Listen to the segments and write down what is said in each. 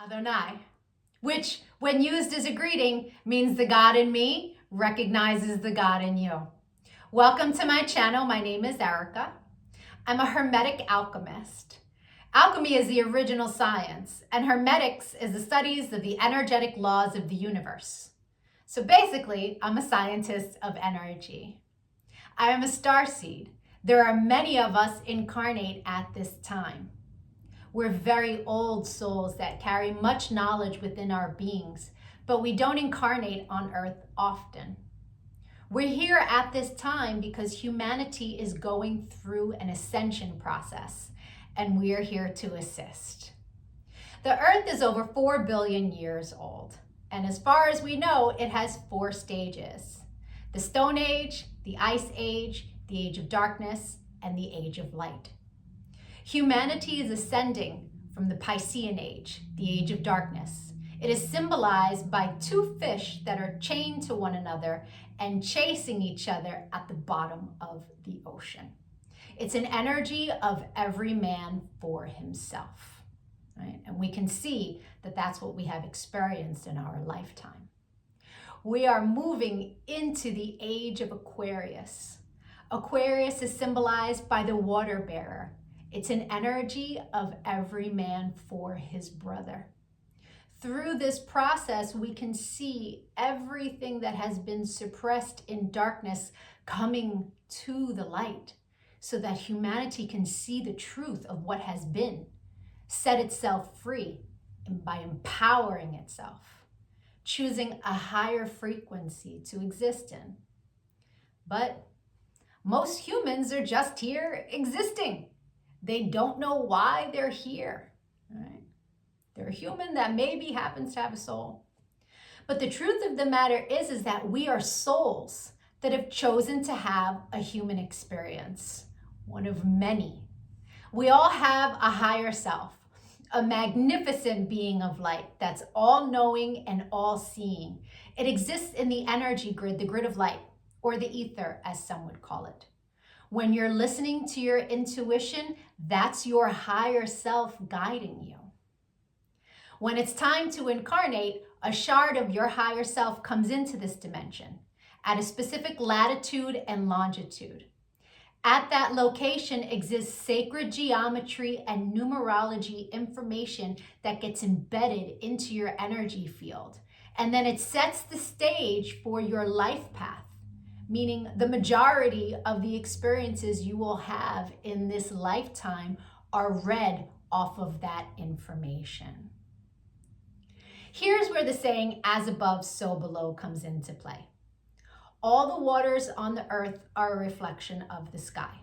Adonai, which when used as a greeting means the God in me recognizes the God in you. Welcome to my channel. My name is Erica. I'm a Hermetic alchemist. Alchemy is the original science, and Hermetics is the studies of the energetic laws of the universe. So basically, I'm a scientist of energy. I am a starseed. There are many of us incarnate at this time. We're very old souls that carry much knowledge within our beings, but we don't incarnate on Earth often. We're here at this time because humanity is going through an ascension process, and we're here to assist. The Earth is over 4 billion years old, and as far as we know, it has 4 stages: the Stone Age, the Ice Age, the Age of Darkness, and the Age of Light. Humanity is ascending from the Piscean Age, the Age of Darkness. It is symbolized by 2 fish that are chained to one another and chasing each other at the bottom of the ocean. It's an energy of every man for himself, right? And we can see that that's what we have experienced in our lifetime. We are moving into the age of Aquarius. Aquarius is symbolized by the water bearer. It's an energy of every man for his brother. Through this process, we can see everything that has been suppressed in darkness coming to the light so that humanity can see the truth of what has been, set itself free, and by empowering itself, choosing a higher frequency to exist in. But most humans are just here existing. They don't know why they're here, right? They're a human that maybe happens to have a soul. But the truth of the matter is that we are souls that have chosen to have a human experience, one of many. We all have a higher self, a magnificent being of light that's all-knowing and all-seeing. It exists in the energy grid, the grid of light, or the ether, as some would call it. When you're listening to your intuition, that's your higher self guiding you. When it's time to incarnate, a shard of your higher self comes into this dimension at a specific latitude and longitude. At that location exists sacred geometry and numerology information that gets embedded into your energy field. And then it sets the stage for your life path, meaning the majority of the experiences you will have in this lifetime are read off of that information. Here's where the saying, as above, so below, comes into play. All the waters on the earth are a reflection of the sky.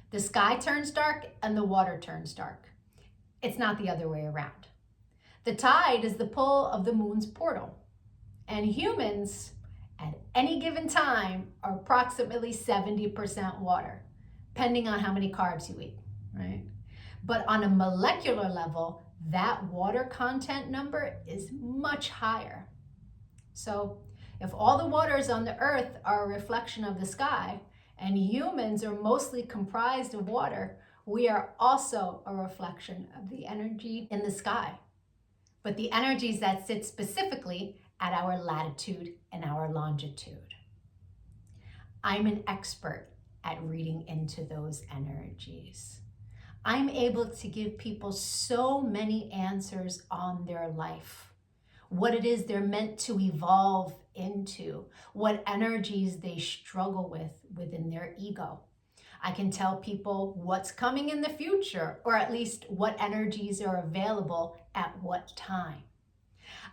The sky turns dark and the water turns dark. It's not the other way around. The tide is the pull of the moon's portal, and humans at any given time are approximately 70% water, depending on how many carbs you eat, right? But on a molecular level, that water content number is much higher. So if all the waters on the earth are a reflection of the sky, and humans are mostly comprised of water, we are also a reflection of the energy in the sky. But the energies that sit specifically at our latitude and our longitude. I'm an expert at reading into those energies. I'm able to give people so many answers on their life, what it is they're meant to evolve into, what energies they struggle with within their ego. I can tell people what's coming in the future, or at least what energies are available at what time.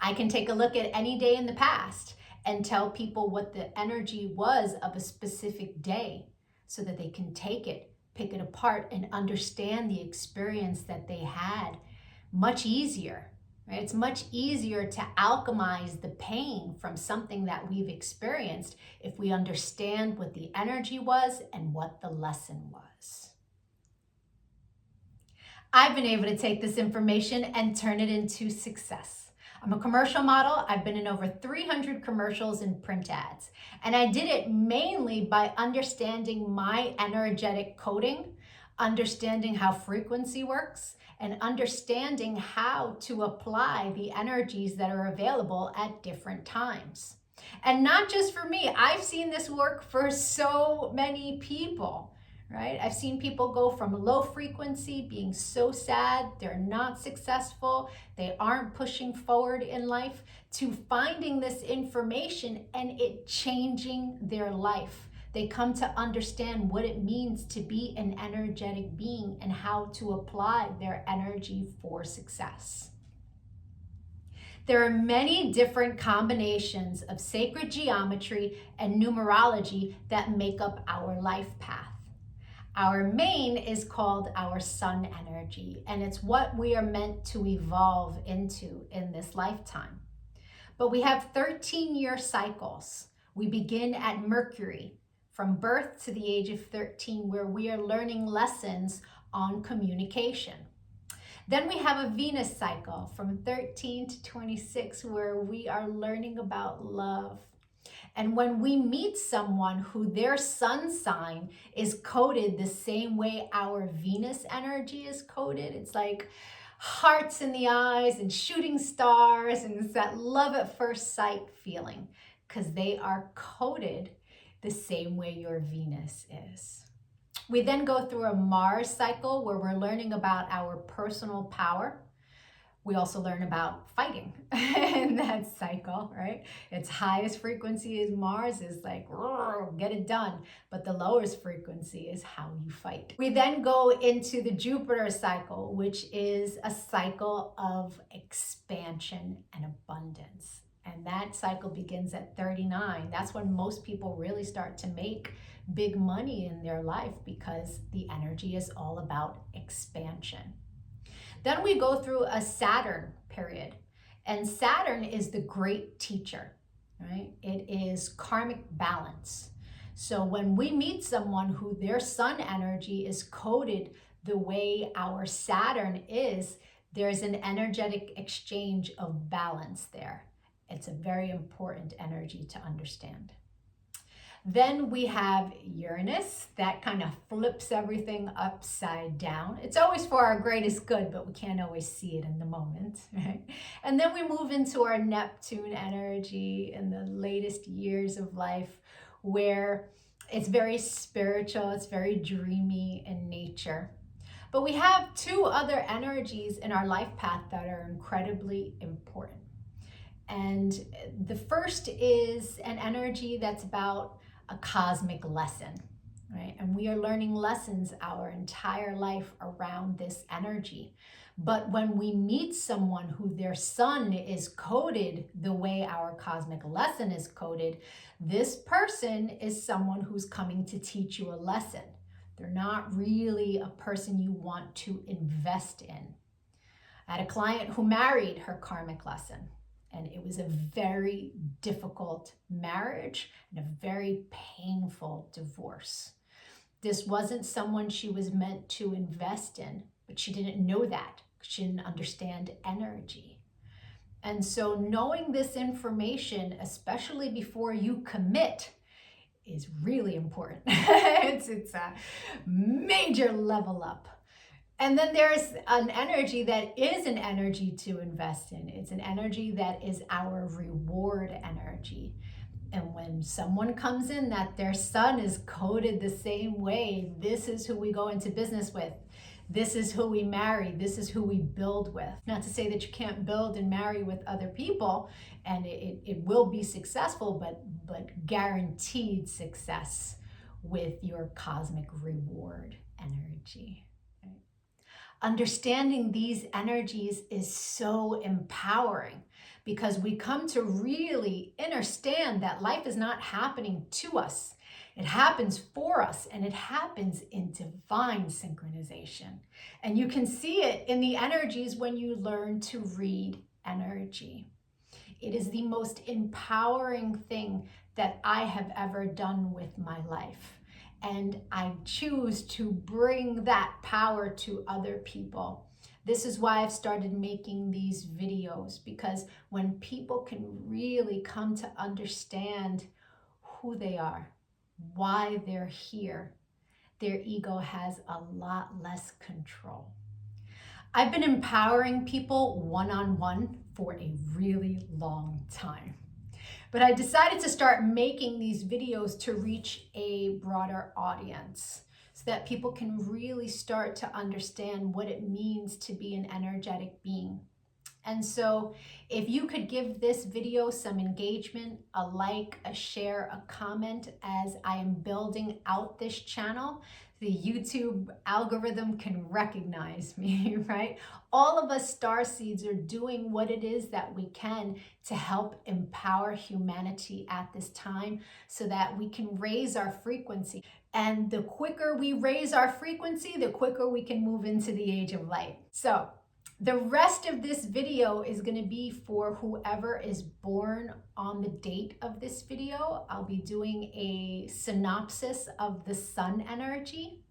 I can take a look at any day in the past and tell people what the energy was of a specific day so that they can take it, pick it apart, and understand the experience that they had much easier, right? It's much easier to alchemize the pain from something that we've experienced if we understand what the energy was and what the lesson was. I've been able to take this information and turn it into success. I'm a commercial model. I've been in over 300 commercials and print ads. And I did it mainly by understanding my energetic coding understanding how frequency works, and understanding how to apply the energies that are available at different times. And not just for me, I've seen this work for so many people, right? I've seen people go from low frequency, being so sad, they're not successful, they aren't pushing forward in life, to finding this information and it changing their life. They come to understand what it means to be an energetic being and how to apply their energy for success. There are many different combinations of sacred geometry and numerology that make up our life path. Our main is called our sun energy, and it's what we are meant to evolve into in this lifetime. But we have 13-year cycles. We begin at Mercury, from birth to the age of 13, where we are learning lessons on communication. Then we have a Venus cycle from 13 to 26, where we are learning about love. And when we meet someone who their sun sign is coded the same way our Venus energy is coded, it's like hearts in the eyes and shooting stars, and it's that love at first sight feeling, because they are coded the same way your Venus is. We then go through a Mars cycle where we're learning about our personal power. We also learn about fighting in that cycle, right? Its highest frequency is Mars, is like, get it done. But the lowest frequency is how you fight. We then go into the Jupiter cycle, which is a cycle of expansion and abundance. And that cycle begins at 39. That's when most people really start to make big money in their life, because the energy is all about expansion. Then we go through a Saturn period, and Saturn is the great teacher, right? It is karmic balance. So when we meet someone who their sun energy is coded the way our Saturn is, there's an energetic exchange of balance there. It's a very important energy to understand. Then we have Uranus, that kind of flips everything upside down. It's always for our greatest good, but we can't always see it in the moment, right? And then we move into our Neptune energy in the latest years of life, where it's very spiritual, it's very dreamy in nature. But we have two other energies in our life path that are incredibly important. And the first is an energy that's about a cosmic lesson, right? And we are learning lessons our entire life around this energy. But when we meet someone who their sun is coded the way our cosmic lesson is coded, this person is someone who's coming to teach you a lesson. They're not really a person you want to invest in. I had a client who married her karmic lesson. And it was a very difficult marriage and a very painful divorce. This wasn't someone she was meant to invest in, but she didn't know that. She didn't understand energy. And so knowing this information, especially before you commit, is really important. It's a major level up. And then there's an energy that is an energy to invest in. It's an energy that is our reward energy. And when someone comes in that their sun is coded the same way, this is who we go into business with. This is who we marry. This is who we build with. Not to say that you can't build and marry with other people, and it will be successful, but guaranteed success with your cosmic reward energy. Understanding these energies is so empowering, because we come to really understand that life is not happening to us. It happens for us, and it happens in divine synchronization. And you can see it in the energies when you learn to read energy. It is the most empowering thing that I have ever done with my life. And I choose to bring that power to other people. This is why I've started making these videos, because when people can really come to understand who they are, why they're here, their ego has a lot less control. I've been empowering people one-on-one for a really long time. But I decided to start making these videos to reach a broader audience so that people can really start to understand what it means to be an energetic being. And so if you could give this video some engagement, a like, a share, a comment as I am building out this channel, the YouTube algorithm can recognize me, right? All of us starseeds are doing what it is that we can to help empower humanity at this time so that we can raise our frequency. And the quicker we raise our frequency, the quicker we can move into the age of light. So the rest of this video is going to be for whoever is born on the date of this video. I'll be doing a synopsis of the sun energy.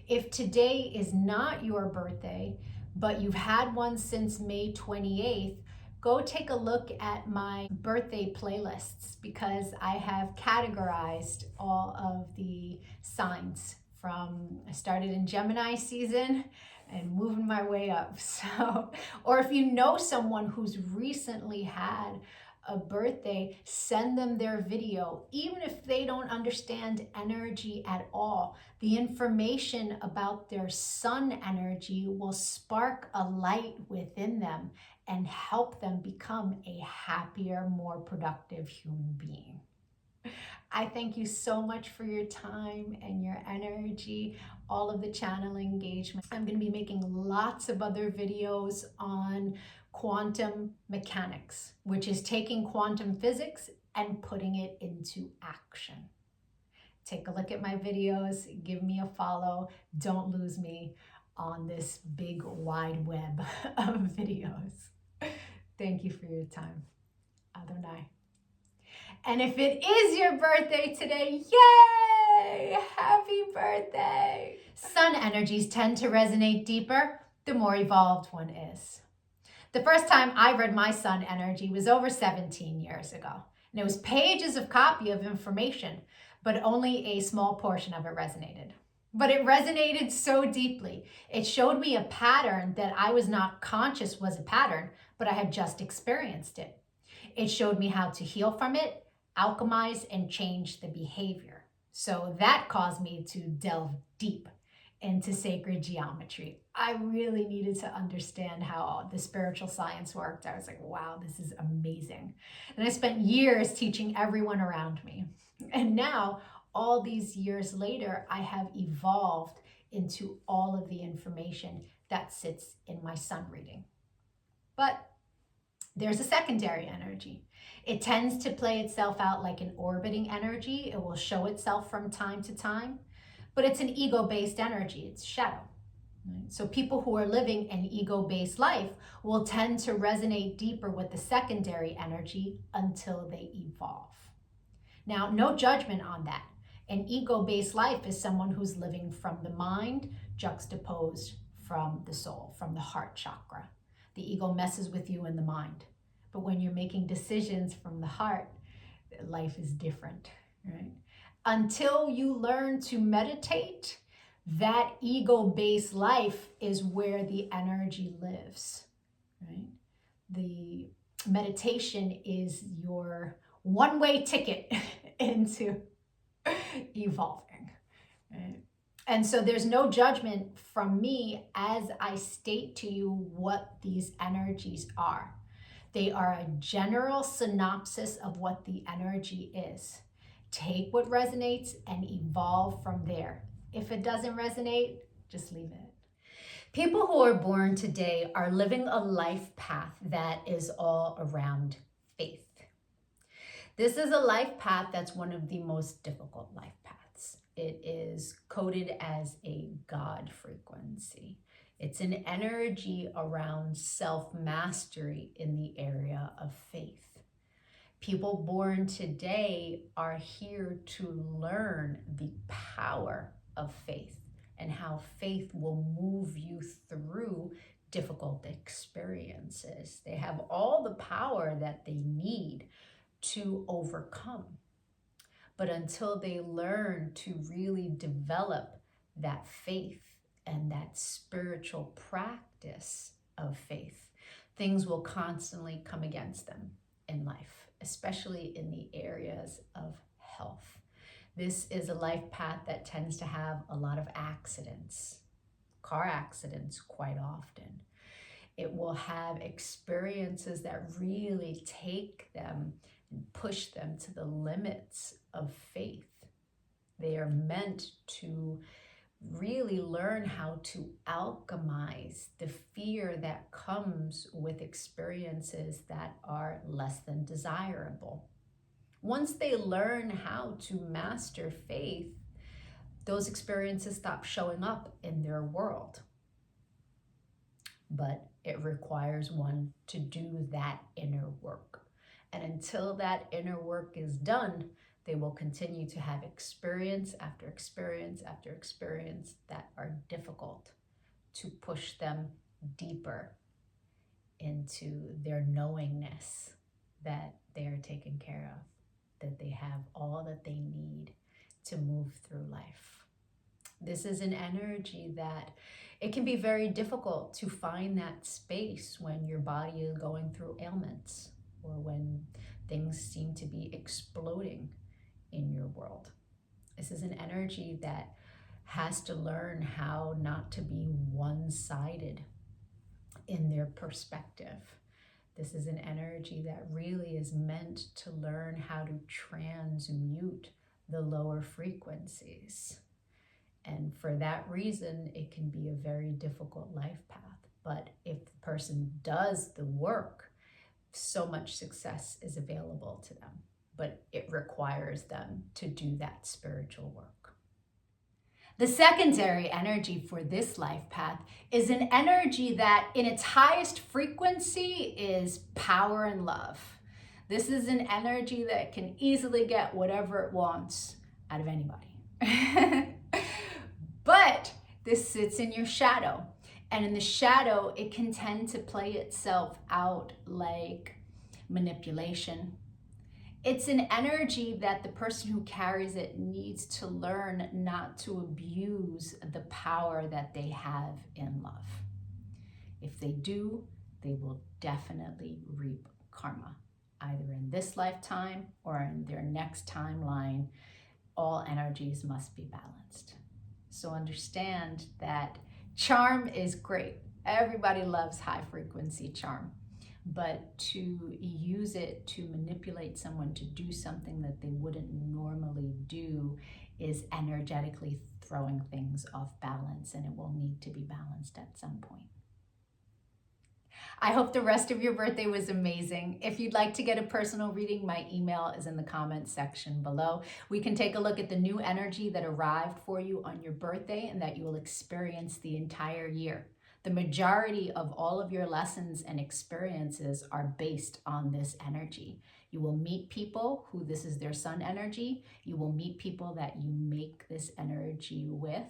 If today is not your birthday, but you've had one since May 28th, go take a look at my birthday playlists because I have categorized all of the signs from, I started in Gemini season and moving my way up. So, or if you know someone who's recently had a birthday, send them their video. Even if they don't understand energy at all, the information about their sun energy will spark a light within them and help them become a happier, more productive human being. I thank you so much for your time and your energy, all of the channel engagement. I'm going to be making lots of other videos on quantum mechanics, which is taking quantum physics and putting it into action. Take a look at my videos, give me a follow. Don't lose me on this big wide web of videos. Thank you for your time. Adonai. And if it is your birthday today, yay! Happy birthday! Sun energies tend to resonate deeper the more evolved one is. The first time I read my sun energy was over 17 years ago. And it was pages of copy of information, but only a small portion of it resonated. But it resonated so deeply. It showed me a pattern that I was not conscious was a pattern, but I had just experienced it. It showed me how to heal from it, alchemize, and change the behavior. So that caused me to delve deep into sacred geometry. I really needed to understand how the spiritual science worked. I was like, wow, this is amazing. And I spent years teaching everyone around me. And now, all these years later, I have evolved into all of the information that sits in my sun reading. But there's a secondary energy. It tends to play itself out like an orbiting energy. It will show itself from time to time, but it's an ego-based energy. It's shadow. Right? So people who are living an ego-based life will tend to resonate deeper with the secondary energy until they evolve. Now, no judgment on that. An ego-based life is someone who's living from the mind, juxtaposed from the soul, from the heart chakra. The ego messes with you in the mind. But when you're making decisions from the heart, life is different, right? Until you learn to meditate, that ego-based life is where the energy lives, right? The meditation is your one-way ticket into evolving, right? And so there's no judgment from me as I state to you what these energies are. They are a general synopsis of what the energy is. Take what resonates and evolve from there. If it doesn't resonate, just leave it. People who are born today are living a life path that is all around faith. This is a life path that's one of the most difficult life paths. It is coded as a God frequency. It's an energy around self-mastery in the area of faith. People born today are here to learn the power of faith and how faith will move you through difficult experiences. They have all the power that they need to overcome. But until they learn to really develop that faith and that spiritual practice of faith, things will constantly come against them in life, especially in the areas of health. This is a life path that tends to have a lot of accidents, car accidents quite often. It will have experiences that really take them and push them to the limits of faith. They are meant to really learn how to alchemize the fear that comes with experiences that are less than desirable. Once they learn how to master faith, those experiences stop showing up in their world. But it requires one to do that inner work. And until that inner work is done, they will continue to have experience after experience after experience that are difficult to push them deeper into their knowingness that they are taken care of, that they have all that they need to move through life. This is an energy that it can be very difficult to find that space when your body is going through ailments or when things seem to be exploding in your world. This is an energy that has to learn how not to be one-sided in their perspective. This is an energy that really is meant to learn how to transmute the lower frequencies. And for that reason, it can be a very difficult life path. But if the person does the work, so much success is available to them. But it requires them to do that spiritual work. The secondary energy for this life path is an energy that in its highest frequency is power and love. This is an energy that can easily get whatever it wants out of anybody. But this sits in your shadow. And in the shadow, it can tend to play itself out like manipulation. It's an energy that the person who carries it needs to learn not to abuse the power that they have in love. If they do, they will definitely reap karma, either in this lifetime or in their next timeline. All energies must be balanced. So understand that charm is great. Everybody loves high frequency charm. But to use it to manipulate someone to do something that they wouldn't normally do is energetically throwing things off balance, and it will need to be balanced at some point. I hope the rest of your birthday was amazing. If you'd like to get a personal reading, my email is in the comments section below. We can take a look at the new energy that arrived for you on your birthday and that you will experience the entire year. The majority of all of your lessons and experiences are based on this energy. You will meet people who this is their sun energy. You will meet people that you make this energy with.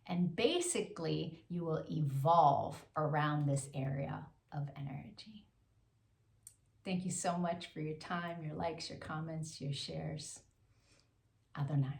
And basically, you will evolve around this area of energy. Thank you so much for your time, your likes, your comments, your shares. Adonai.